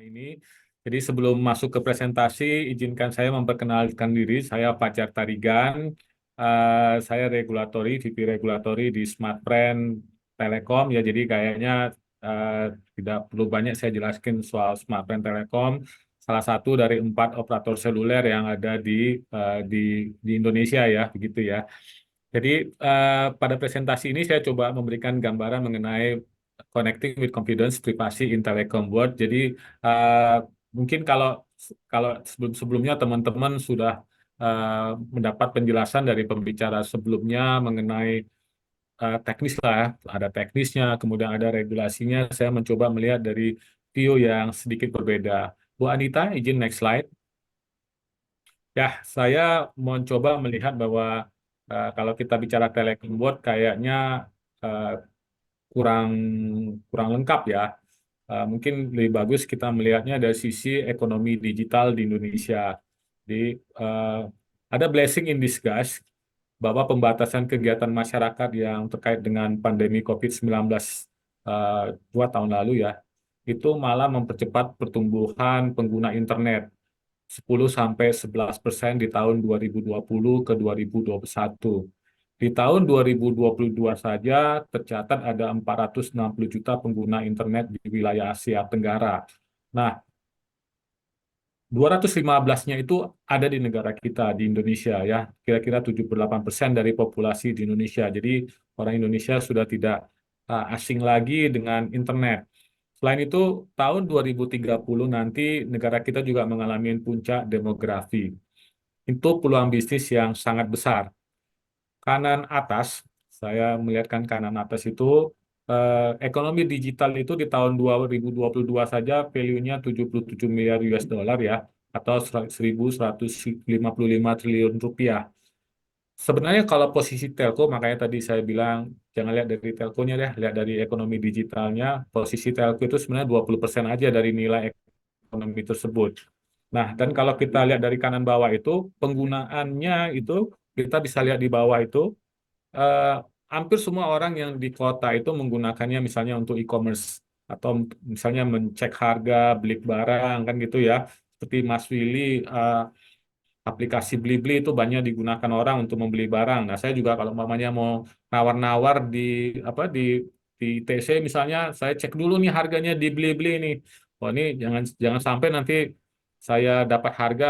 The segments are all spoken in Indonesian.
ini. Jadi sebelum masuk ke presentasi, izinkan saya memperkenalkan diri. Saya Fajar Tarigan. Saya VP Regulatory di Smartfren Telekom. Ya, jadi kayaknya eh, tidak perlu banyak saya jelaskan soal Smartfren Telekom. Salah satu dari 4 operator seluler yang ada di Indonesia ya, begitu ya. Jadi pada presentasi ini saya coba memberikan gambaran mengenai connecting with confidence privasi in telecom world. Jadi eh, mungkin kalau kalau sebelumnya teman-teman sudah mendapat penjelasan dari pembicara sebelumnya mengenai teknis lah, ya. Ada teknisnya, kemudian ada regulasinya. Saya mencoba melihat dari view yang sedikit berbeda. Bu Anita, izin next slide. Ya, saya mencoba melihat bahwa kalau kita bicara telecom board kayaknya eh, kurang kurang lengkap ya. Mungkin lebih bagus kita melihatnya dari sisi ekonomi digital di Indonesia. Jadi eh, ada blessing in disguise bahwa pembatasan kegiatan masyarakat yang terkait dengan pandemi COVID-19 eh, 2 tahun lalu ya, itu malah mempercepat pertumbuhan pengguna internet 10 sampai 11% di tahun 2020 ke 2021. Di tahun 2022 saja tercatat ada 460 juta pengguna internet di wilayah Asia Tenggara. Nah, 215-nya itu ada di negara kita, di Indonesia ya. Kira-kira 78% dari populasi di Indonesia. Jadi orang Indonesia sudah tidak asing lagi dengan internet. Selain itu, tahun 2030 nanti negara kita juga mengalami puncak demografi. Itu peluang bisnis yang sangat besar. Kanan atas, saya melihatkan kanan atas itu, ekonomi digital itu di tahun 2022 saja value-nya 77 miliar US dollar ya, atau 1.155 triliun rupiah. Sebenarnya kalau posisi telco, makanya tadi saya bilang jangan lihat dari telkonya deh, lihat dari ekonomi digitalnya. Posisi telco itu sebenarnya 20% aja dari nilai ekonomi tersebut. Nah, dan kalau kita lihat dari kanan bawah itu, penggunaannya itu kita bisa lihat di bawah itu, eh, hampir semua orang yang di kota itu menggunakannya misalnya untuk e-commerce atau misalnya mencek harga, beli barang kan gitu ya. Seperti Mas Willy, eh, aplikasi Blibli itu banyak digunakan orang untuk membeli barang. Nah, saya juga kalau mamanya mau nawar-nawar di TC misalnya, saya cek dulu nih harganya di Blibli ini. Oh, ini jangan jangan sampai nanti saya dapat harga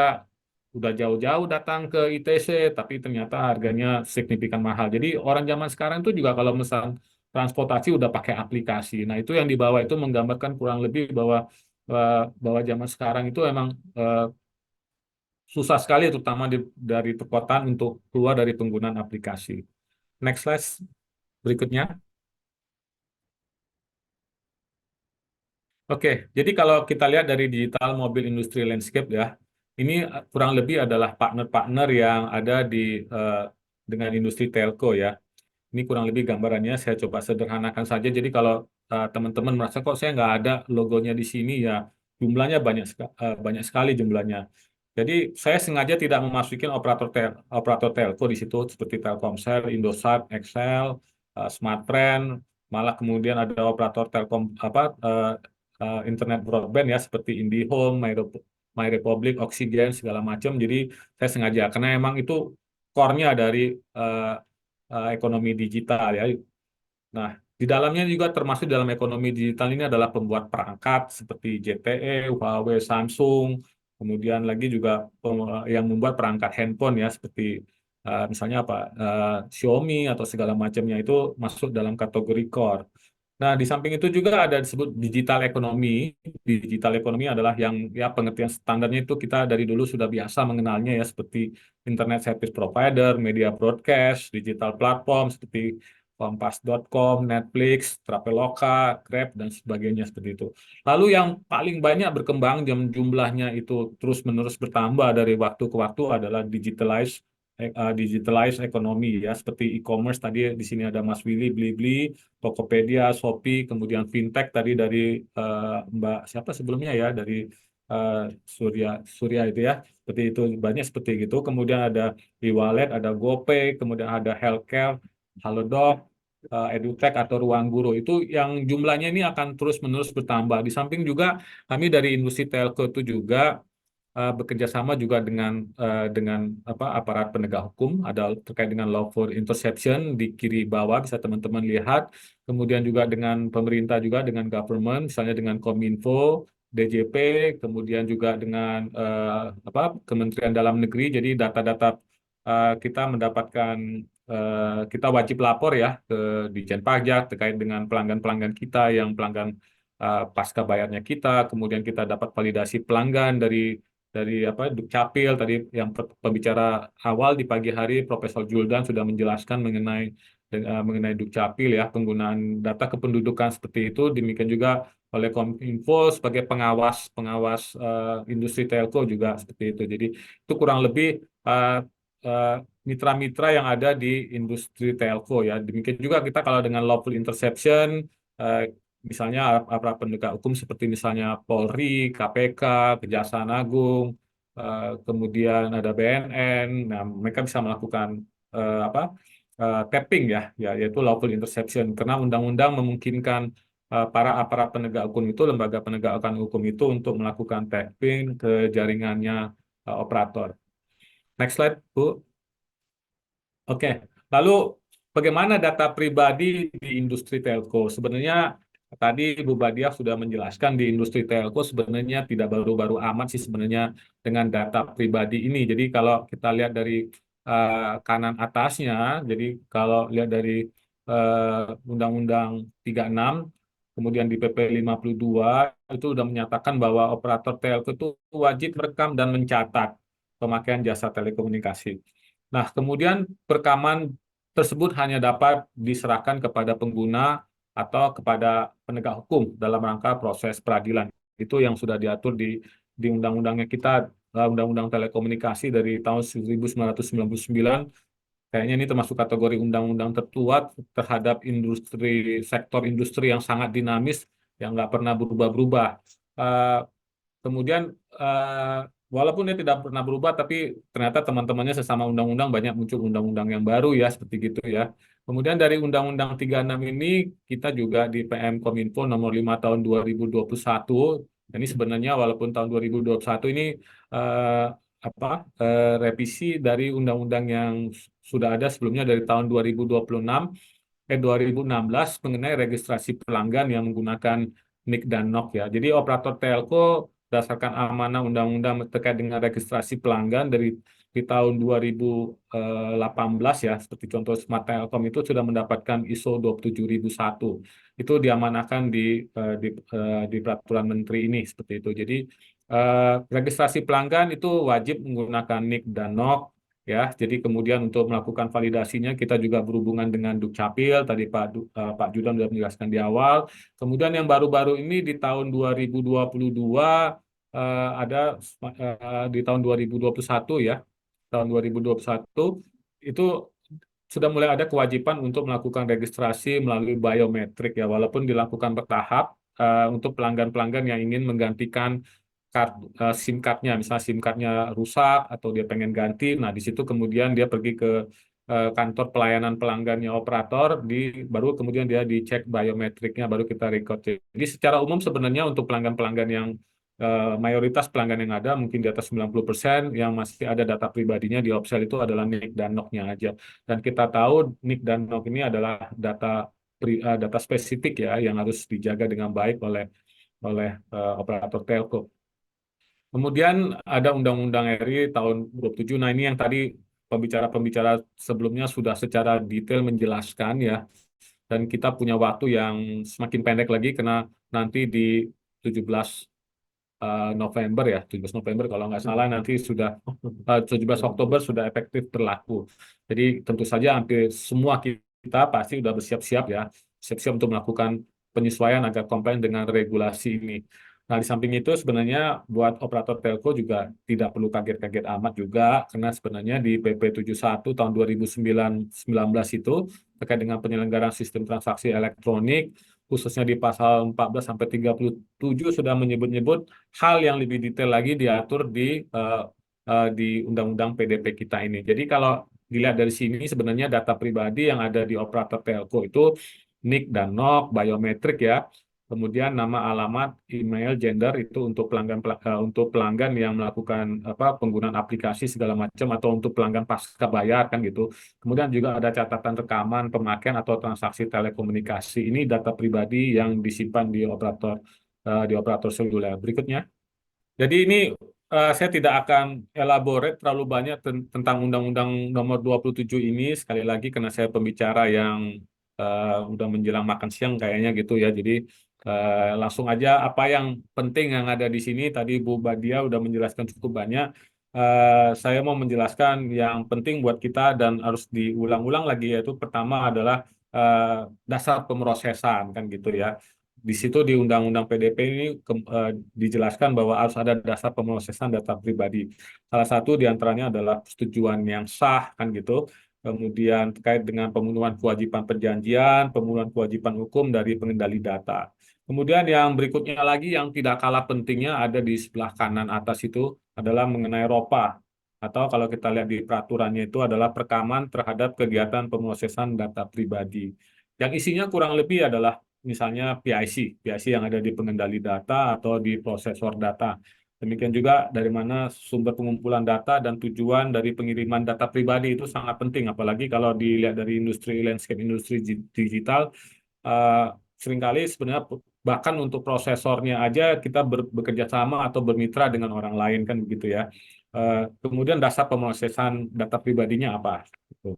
udah jauh-jauh datang ke ITC, tapi ternyata harganya signifikan mahal. Jadi orang zaman sekarang itu juga kalau pesan transportasi udah pakai aplikasi. Nah, itu yang di bawah itu menggambarkan kurang lebih bahwa bahwa zaman sekarang itu emang eh, susah sekali terutama dari perkotaan untuk keluar dari penggunaan aplikasi. Next slide berikutnya. Oke, jadi kalau kita lihat dari digital mobil industry landscape ya, ini kurang lebih adalah partner-partner yang ada eh, dengan industri telco ya. Ini kurang lebih gambarannya, saya coba sederhanakan saja. Jadi kalau teman-teman merasa kok saya nggak ada logonya di sini ya, jumlahnya banyak sekali jumlahnya. Jadi saya sengaja tidak memasukin operator telco di situ seperti Telkomsel, Indosat, XL, Smartfren, malah kemudian ada operator telkom internet broadband ya seperti IndiHome, MyRepublic, Oxygen segala macam. Jadi saya sengaja karena emang itu core-nya dari eh, ekonomi digital ya. Nah, di dalamnya juga termasuk dalam ekonomi digital ini adalah pembuat perangkat seperti ZTE, Huawei, Samsung, kemudian lagi juga yang membuat perangkat handphone ya seperti misalnya Xiaomi atau segala macamnya itu masuk dalam kategori core. Nah, di samping itu juga ada disebut digital ekonomi. Digital ekonomi adalah yang ya pengertian standarnya itu kita dari dulu sudah biasa mengenalnya ya seperti internet service provider, media broadcast, digital platform seperti Kompas.com, Netflix, Traveloka, Grab dan sebagainya seperti itu. Lalu yang paling banyak berkembang jumlahnya itu terus-menerus bertambah dari waktu ke waktu adalah digitalize ekonomi ya seperti e-commerce tadi di sini ada Mas Willy, Blibli, Tokopedia, Shopee, kemudian fintech tadi dari Mbak siapa sebelumnya ya dari eh, Surya Surya itu ya seperti itu banyak seperti itu kemudian ada e-wallet ada GoPay kemudian ada healthcare Halodoc edutech atau ruang guru itu yang jumlahnya ini akan terus-menerus bertambah. Di samping juga kami dari industri telco itu juga bekerja sama juga dengan apa aparat penegak hukum, ada terkait dengan lawful interception di kiri bawah bisa teman-teman lihat, kemudian juga dengan pemerintah juga dengan government, misalnya dengan Kominfo, DJP, kemudian juga dengan apa Kementerian Dalam Negeri. Jadi data-data kita mendapatkan kita wajib lapor ya ke Ditjen Pajak terkait dengan pelanggan-pelanggan kita yang pelanggan pasca bayarnya kita, kemudian kita dapat validasi pelanggan dari apa Dukcapil tadi yang pembicara awal di pagi hari Profesor Juldan sudah menjelaskan mengenai Dukcapil ya penggunaan data kependudukan seperti itu, demikian juga oleh Kominfo sebagai pengawas industri telco juga seperti itu. Jadi itu kurang lebih uh, uh, mitra-mitra yang ada di industri telco ya. Demikian juga kita kalau dengan lawful interception uh, misalnya aparat penegak hukum seperti misalnya Polri, KPK, Kejaksaan Agung, kemudian ada BNN. Nah, mereka bisa melakukan apa tapping ya, yaitu lawful interception. Karena undang-undang memungkinkan para aparat penegak hukum itu, lembaga penegakan hukum itu untuk melakukan tapping ke jaringannya operator. Next slide, Bu. Oke, lalu bagaimana data pribadi di industri telco? Sebenarnya tadi Bu Badiah sudah menjelaskan di industri telco sebenarnya tidak baru-baru amat sih sebenarnya dengan data pribadi ini. Jadi kalau kita lihat dari kanan atasnya, jadi kalau lihat dari Undang-Undang 36, kemudian di PP 52 itu sudah menyatakan bahwa operator telco itu wajib merekam dan mencatat pemakaian jasa telekomunikasi. Nah, kemudian perekaman tersebut hanya dapat diserahkan kepada pengguna atau kepada penegak hukum dalam rangka proses peradilan. Itu yang sudah diatur di undang-undangnya kita, Undang-Undang Telekomunikasi dari tahun 1999. Kayaknya ini termasuk kategori undang-undang tertua terhadap sektor industri yang sangat dinamis, yang nggak pernah berubah-berubah. Eh, Kemudian walaupun dia tidak pernah berubah, tapi ternyata teman-temannya sesama undang-undang banyak muncul undang-undang yang baru ya seperti gitu ya. Kemudian dari Undang-Undang 36 ini kita juga di PM Kominfo nomor 5 tahun 2021. Ini sebenarnya walaupun tahun 2021 ini eh, apa revisi dari undang-undang yang sudah ada sebelumnya dari tahun 2016 mengenai registrasi pelanggan yang menggunakan NIK dan NOK ya. Jadi operator telco berdasarkan amanah undang-undang terkait dengan registrasi pelanggan di tahun 2018 ya, seperti contoh Smart Telkom itu sudah mendapatkan ISO 27001. Itu diamanahkan di peraturan menteri ini seperti itu. Jadi registrasi pelanggan itu wajib menggunakan NIK dan NOK ya. Jadi kemudian untuk melakukan validasinya kita juga berhubungan dengan Dukcapil tadi Pak Judan sudah menjelaskan di awal. Kemudian yang baru-baru ini di tahun 2022 ada di tahun 2021 ya. Tahun 2021 itu sudah mulai ada kewajiban untuk melakukan registrasi melalui biometrik ya, walaupun dilakukan bertahap untuk pelanggan-pelanggan yang ingin menggantikan SIM cardnya, misalnya SIM cardnya rusak atau dia pengen ganti, nah di situ kemudian dia pergi ke kantor pelayanan pelanggannya operator, baru kemudian dia dicek biometriknya, baru kita record. Jadi secara umum sebenarnya untuk pelanggan-pelanggan yang mayoritas pelanggan yang ada mungkin di atas 90% yang masih ada data pribadinya di Opsel itu adalah NIK dan NOK-nya aja. Dan kita tahu NIK dan NOK ini adalah data spesifik ya yang harus dijaga dengan baik oleh operator telco. Kemudian ada Undang-Undang RI tahun 27. Nah, ini yang tadi pembicara-pembicara sebelumnya sudah secara detail menjelaskan ya. Dan kita punya waktu yang semakin pendek lagi karena nanti di 17 November ya, 17 November kalau nggak salah nanti sudah 17 Oktober sudah efektif berlaku. Jadi tentu saja hampir semua kita pasti sudah bersiap-siap ya, siap-siap untuk melakukan penyesuaian agar kompeten dengan regulasi ini. Nah, di samping itu sebenarnya buat operator telco juga tidak perlu kaget-kaget amat juga, karena sebenarnya di PP 71 tahun 2019 itu terkait dengan penyelenggaraan sistem transaksi elektronik, khususnya di pasal 14 sampai 37 sudah menyebut-nyebut hal yang lebih detail lagi diatur di Undang-Undang PDP kita ini. Jadi kalau dilihat dari sini sebenarnya data pribadi yang ada di operator telco itu NIK dan NOK, biometrik ya. Kemudian nama, alamat, email, gender itu untuk untuk pelanggan yang melakukan apa penggunaan aplikasi segala macam atau untuk pelanggan pasca bayar kan gitu. Kemudian juga ada catatan rekaman pemakaian atau transaksi telekomunikasi. Ini data pribadi yang disimpan di operator seluler. Berikutnya. Jadi ini saya tidak akan elaborate terlalu banyak tentang Undang-Undang Nomor 27 ini. Sekali lagi karena saya pembicara yang udah menjelang makan siang kayaknya gitu ya. Jadi langsung aja apa yang penting yang ada di sini. Tadi Bu Badia udah menjelaskan cukup banyak. Saya mau menjelaskan yang penting buat kita dan harus diulang-ulang lagi, yaitu pertama adalah dasar pemrosesan kan gitu ya. Di situ di Undang-Undang PDP ini dijelaskan bahwa harus ada dasar pemrosesan data pribadi. Salah satu diantaranya adalah persetujuan yang sah kan gitu. Kemudian terkait dengan pemenuhan kewajiban perjanjian, pemenuhan kewajiban hukum dari pengendali data. Kemudian yang berikutnya lagi yang tidak kalah pentingnya ada di sebelah kanan atas itu adalah mengenai ROPA. Atau kalau kita lihat di peraturannya itu adalah perekaman terhadap kegiatan pemrosesan data pribadi. Yang isinya kurang lebih adalah misalnya PIC yang ada di pengendali data atau di prosesor data. Demikian juga dari mana sumber pengumpulan data dan tujuan dari pengiriman data pribadi itu sangat penting, apalagi kalau dilihat dari industri landscape industri digital, eh, seringkali sebenarnya bahkan untuk prosesornya aja kita bekerja sama atau bermitra dengan orang lain kan begitu ya. Kemudian dasar pemrosesan data pribadinya apa? Gitu.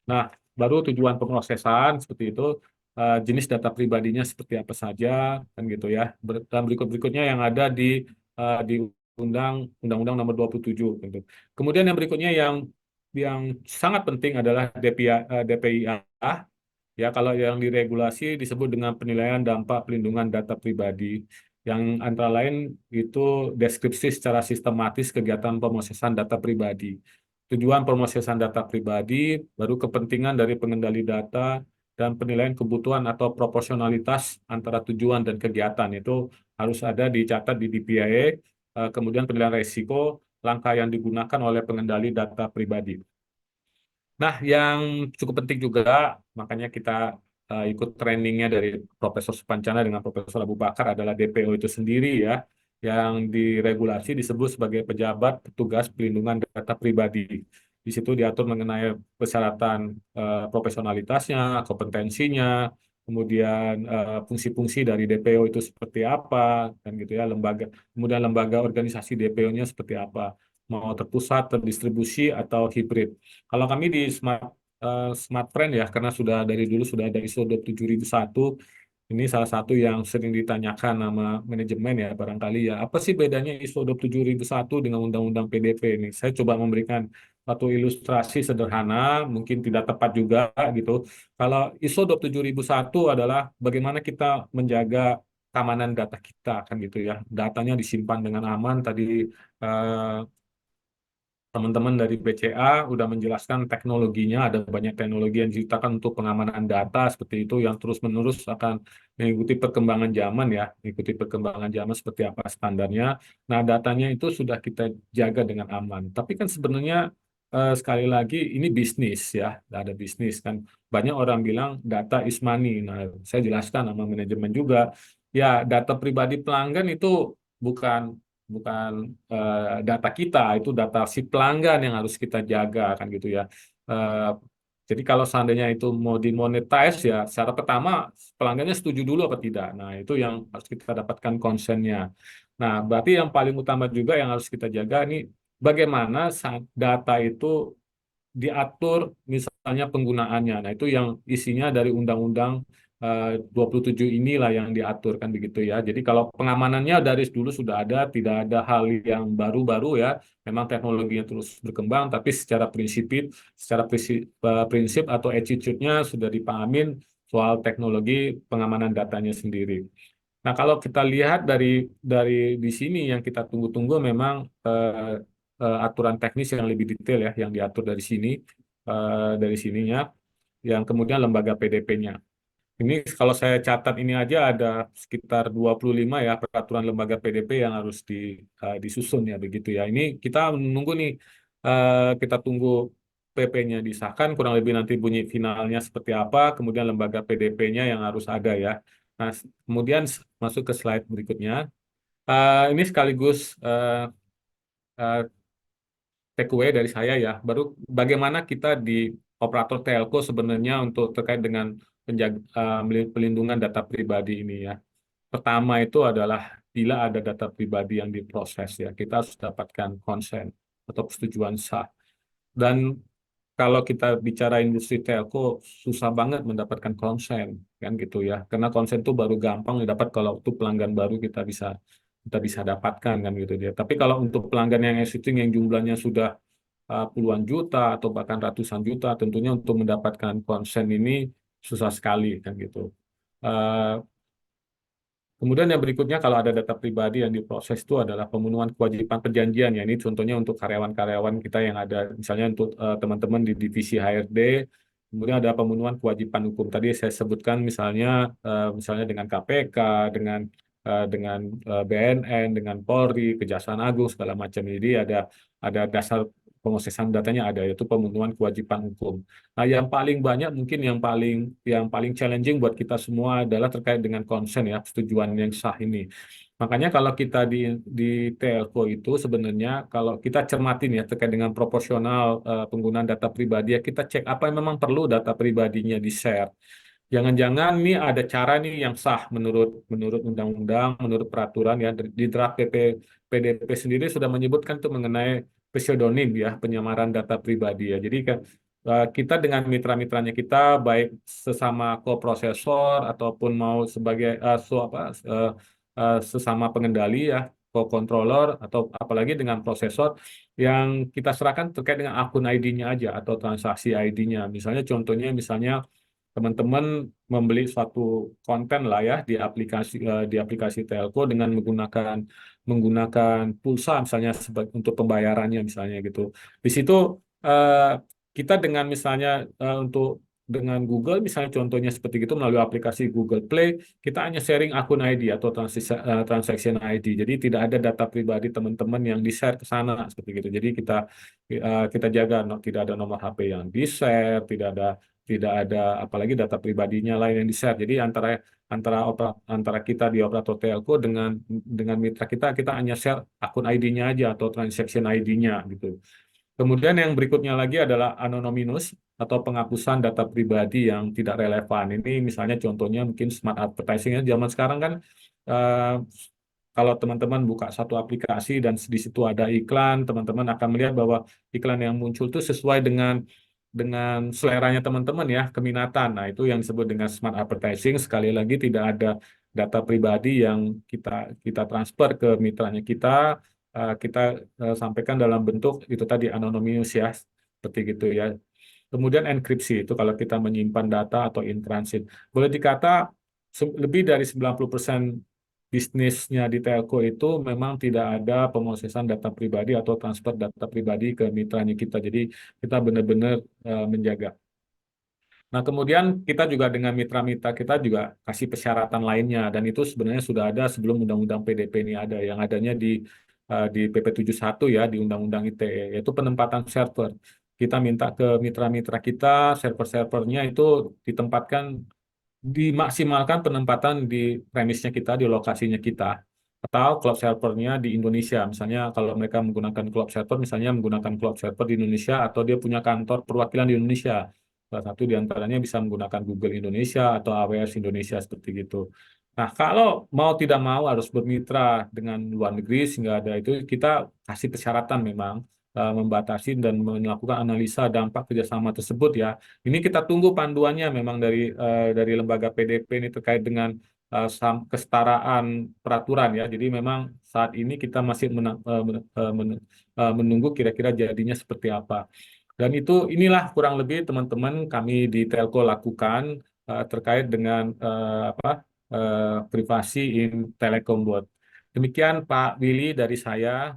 Nah, baru tujuan pemrosesan seperti itu, jenis data pribadinya seperti apa saja, kan gitu ya. Dan berikut-berikutnya yang ada di Undang-Undang Nomor 27. Gitu. Kemudian yang berikutnya yang sangat penting adalah DPIA. Ya, kalau yang diregulasi disebut dengan penilaian dampak pelindungan data pribadi, yang antara lain itu deskripsi secara sistematis kegiatan pemrosesan data pribadi. Tujuan pemrosesan data pribadi, baru kepentingan dari pengendali data, dan penilaian kebutuhan atau proporsionalitas antara tujuan dan kegiatan itu harus ada dicatat di DPIA, kemudian penilaian risiko, langkah yang digunakan oleh pengendali data pribadi. Nah, yang cukup penting juga, makanya kita ikut trainingnya dari Profesor Supancana dengan Profesor Abu Bakar adalah DPO itu sendiri ya, yang diregulasi disebut sebagai pejabat petugas pelindungan data pribadi. Di situ diatur mengenai persyaratan profesionalitasnya, kompetensinya, kemudian fungsi-fungsi dari DPO itu seperti apa, dan gitu ya, kemudian lembaga organisasi DPO-nya seperti apa, mau terpusat, terdistribusi atau hibrid. Kalau kami di Smart Friend ya, karena sudah dari dulu sudah ada ISO 27001, ini salah satu yang sering ditanyakan nama manajemen ya, barangkali ya. Apa sih bedanya ISO 27001 dengan Undang-Undang PDP ini? Saya coba memberikan satu ilustrasi sederhana, mungkin tidak tepat juga gitu. Kalau ISO 27001 adalah bagaimana kita menjaga keamanan data kita kan gitu ya. Datanya disimpan dengan aman. Tadi eh, teman-teman dari BCA udah menjelaskan teknologinya, ada banyak teknologi yang diciptakan untuk pengamanan data seperti itu yang terus-menerus akan mengikuti perkembangan zaman ya, mengikuti perkembangan zaman seperti apa standarnya. Nah, datanya itu sudah kita jaga dengan aman. Tapi kan sebenarnya sekali lagi ini bisnis ya, ada bisnis kan. Banyak orang bilang data is money. Nah, saya jelaskan sama manajemen juga, ya data pribadi pelanggan itu bukan bukan data kita, itu data si pelanggan yang harus kita jaga kan gitu ya. Eh, jadi kalau seandainya itu mau dimonetize ya, secara pertama pelanggannya setuju dulu apa tidak. Nah itu yang harus kita dapatkan konsennya. Nah berarti yang paling utama juga yang harus kita jaga ini bagaimana saat data itu diatur misalnya penggunaannya. Nah, itu yang isinya dari Undang-Undang 27 inilah yang diatur kan begitu ya. Jadi kalau pengamanannya dari dulu sudah ada, tidak ada hal yang baru-baru ya. Memang teknologinya terus berkembang, tapi secara prinsip atau attitude-nya sudah dipahamin soal teknologi pengamanan datanya sendiri. Nah, kalau kita lihat dari di sini yang kita tunggu-tunggu memang aturan teknis yang lebih detail ya, yang diatur dari sini, dari sininya, yang kemudian lembaga PDP-nya. Ini kalau saya catat ini aja ada sekitar 25 ya peraturan lembaga PDP yang harus disusun ya begitu ya. Ini kita menunggu nih, kita tunggu PP-nya disahkan, kurang lebih nanti bunyi finalnya seperti apa, kemudian lembaga PDP-nya yang harus ada ya. Nah, kemudian masuk ke slide berikutnya. Ini sekaligus eh, takeaway dari saya ya. Baru bagaimana kita di operator telco sebenarnya untuk terkait dengan pelindungan data pribadi ini ya. Pertama itu adalah bila ada data pribadi yang diproses ya, kita harus dapatkan konsen atau persetujuan sah. Dan kalau kita bicara industri telco, susah banget mendapatkan konsen, kan gitu ya. Karena konsen itu baru gampang didapat kalau itu pelanggan baru kita bisa dapatkan kan gitu dia. Tapi kalau untuk pelanggan yang existing yang jumlahnya sudah puluhan juta atau bahkan ratusan juta, tentunya untuk mendapatkan konsen ini susah sekali kan gitu. Eh, Kemudian yang berikutnya kalau ada data pribadi yang diproses itu adalah pemenuhan kewajiban perjanjian ya. Ini contohnya untuk karyawan-karyawan kita yang ada misalnya untuk teman-teman di divisi HRD, kemudian ada pemenuhan kewajiban hukum. Tadi saya sebutkan misalnya dengan KPK, dengan BNN, dengan Polri, Kejaksaan Agung segala macam. Jadi ada dasar pemrosesan datanya ada yaitu pemenuhan kewajiban hukum. Nah, yang paling banyak mungkin yang paling challenging buat kita semua adalah terkait dengan konsen ya, persetujuan yang sah ini. Makanya kalau kita di telco itu sebenarnya kalau kita cermatin ya terkait dengan proporsional penggunaan data pribadi ya kita cek apa yang memang perlu data pribadinya di-share. Jangan-jangan nih ada cara nih yang sah menurut menurut undang-undang, menurut peraturan ya di draft PDP sendiri sudah menyebutkan tuh mengenai pseudonim ya penyamaran data pribadi ya. Jadi kan kita dengan mitra-mitranya kita baik sesama koprosesor ataupun mau sebagai sesama pengendali ya co-controller atau apalagi dengan prosesor yang kita serahkan terkait dengan akun ID-nya aja atau transaksi ID-nya. Misalnya teman-teman membeli suatu konten lah ya di aplikasi telco dengan menggunakan pulsa misalnya untuk pembayarannya misalnya gitu. Di situ eh, kita dengan misalnya untuk dengan Google misalnya contohnya seperti itu melalui aplikasi Google Play kita hanya sharing akun ID atau transaction ID. Jadi tidak ada data pribadi teman-teman yang di-share ke sana seperti gitu. Jadi kita jaga tidak ada nomor HP yang di-share, tidak ada apalagi data pribadinya lain yang di-share. Jadi antara kita di operator telco dengan mitra kita hanya share akun ID-nya aja atau transaction ID-nya gitu. Kemudian yang berikutnya lagi adalah anonymous atau penghapusan data pribadi yang tidak relevan. Ini misalnya contohnya mungkin smart advertising ya. Zaman sekarang kan eh, kalau teman-teman buka satu aplikasi dan di situ ada iklan, teman-teman akan melihat bahwa iklan yang muncul itu sesuai dengan seleranya teman-teman ya, keminatan. Nah, itu yang disebut dengan smart advertising. Sekali lagi tidak ada data pribadi yang kita kita transfer ke mitranya kita sampaikan dalam bentuk itu tadi anonymous ya, seperti gitu ya. Kemudian enkripsi itu kalau kita menyimpan data atau in transit. Boleh dikata lebih dari 90% bisnisnya di telco itu memang tidak ada pemrosesan data pribadi atau transfer data pribadi ke mitranya kita. Jadi kita benar-benar menjaga. Nah, kemudian kita juga dengan mitra-mitra kita juga kasih persyaratan lainnya dan itu sebenarnya sudah ada sebelum Undang-Undang PDP ini ada yang adanya di PP 71 ya di Undang-Undang ITE yaitu penempatan server. Kita minta ke mitra-mitra kita server-servernya itu ditempatkan dimaksimalkan penempatan di premisnya kita, di lokasinya kita, atau cloud servernya di Indonesia. Misalnya kalau mereka menggunakan cloud server, misalnya menggunakan cloud server di Indonesia, atau dia punya kantor perwakilan di Indonesia. Salah satu di antaranya bisa menggunakan Google Indonesia atau AWS Indonesia seperti gitu. Nah, kalau mau tidak mau harus bermitra dengan luar negeri sehingga ada itu kita kasih persyaratan memang membatasi dan melakukan analisa dampak kerjasama tersebut ya. Ini kita tunggu panduannya memang dari lembaga PDP ini terkait dengan kesetaraan peraturan ya. Jadi memang saat ini kita masih menunggu kira-kira jadinya seperti apa. Dan inilah kurang lebih teman-teman kami di Telco lakukan terkait dengan privasi in Telekom Bot. Demikian Pak Willy dari saya.